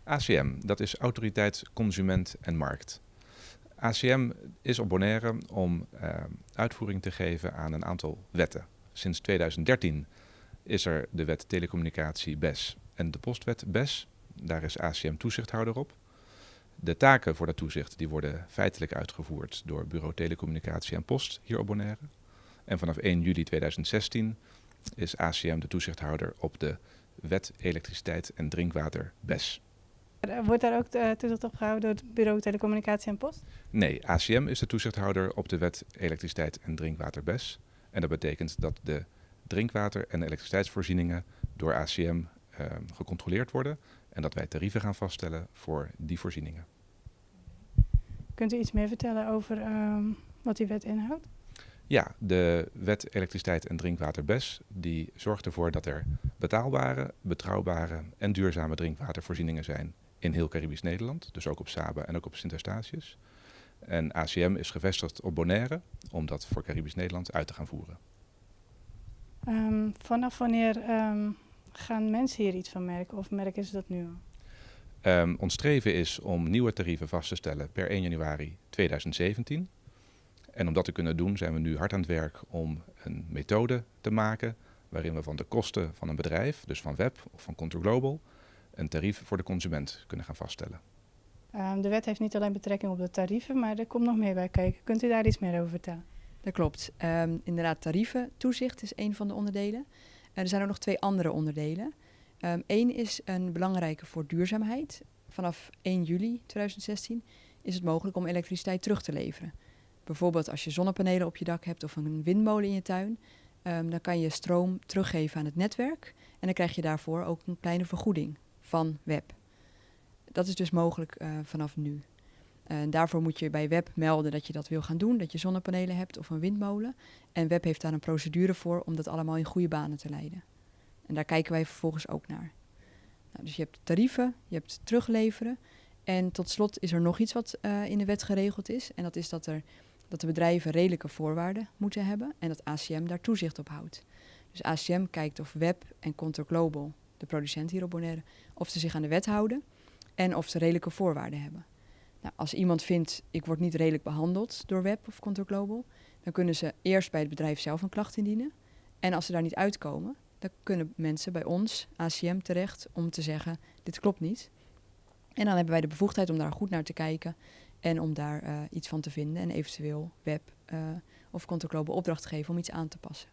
ACM, dat is Autoriteit Consument en Markt. ACM is op Bonaire om uitvoering te geven aan een aantal wetten. Sinds 2013 is er de wet telecommunicatie BES en de postwet BES. Daar is ACM toezichthouder op. De taken voor dat toezicht die worden feitelijk uitgevoerd door Bureau Telecommunicatie en Post hier op Bonaire. En vanaf 1 juli 2016 is ACM de toezichthouder op de wet elektriciteit en drinkwater BES. Wordt daar ook toezicht op gehouden door het Bureau Telecommunicatie en Post? Nee, ACM is de toezichthouder op de wet elektriciteit en drinkwater BES. En dat betekent dat de drinkwater- en elektriciteitsvoorzieningen door ACM gecontroleerd worden. En dat wij tarieven gaan vaststellen voor die voorzieningen. Kunt u iets meer vertellen over wat die wet inhoudt? Ja, de wet elektriciteit en drinkwater BES die zorgt ervoor dat er betaalbare, betrouwbare en duurzame drinkwatervoorzieningen zijn in heel Caribisch Nederland. Dus ook op Saba en ook op Sint Eustatius. En ACM is gevestigd op Bonaire om dat voor Caribisch Nederland uit te gaan voeren. Vanaf wanneer gaan mensen hier iets van merken of merken ze dat nu al? Ons streven is om nieuwe tarieven vast te stellen per 1 januari 2017. En om dat te kunnen doen zijn we nu hard aan het werk om een methode te maken waarin we van de kosten van een bedrijf, dus van Web of van Contour Global, een tarief voor de consument kunnen gaan vaststellen. De wet heeft niet alleen betrekking op de tarieven, maar er komt nog meer bij kijken. Kunt u daar iets meer over vertellen? Dat klopt. Inderdaad, tarieven, toezicht is één van de onderdelen. Er zijn ook nog 2 andere onderdelen. Eén is een belangrijke voor duurzaamheid. Vanaf 1 juli 2016 is het mogelijk om elektriciteit terug te leveren. Bijvoorbeeld als je zonnepanelen op je dak hebt of een windmolen in je tuin, dan kan je stroom teruggeven aan het netwerk en dan krijg je daarvoor ook een kleine vergoeding van Web. Dat is dus mogelijk vanaf nu. Daarvoor moet je bij Web melden dat je dat wil gaan doen, dat je zonnepanelen hebt of een windmolen. En Web heeft daar een procedure voor om dat allemaal in goede banen te leiden. En daar kijken wij vervolgens ook naar. Nou, dus je hebt tarieven, je hebt terugleveren. En tot slot is er nog iets wat in de wet geregeld is. En dat is dat de bedrijven redelijke voorwaarden moeten hebben en dat ACM daar toezicht op houdt. Dus ACM kijkt of Web en Contour Global, de producent hier op Bonaire, of ze zich aan de wet houden en of ze redelijke voorwaarden hebben. Nou, als iemand vindt, ik word niet redelijk behandeld door Web of Contour Global, dan kunnen ze eerst bij het bedrijf zelf een klacht indienen. En als ze daar niet uitkomen, dan kunnen mensen bij ons, ACM, terecht om te zeggen, dit klopt niet. En dan hebben wij de bevoegdheid om daar goed naar te kijken en om daar iets van te vinden en eventueel Web of Contour Global opdracht te geven om iets aan te passen.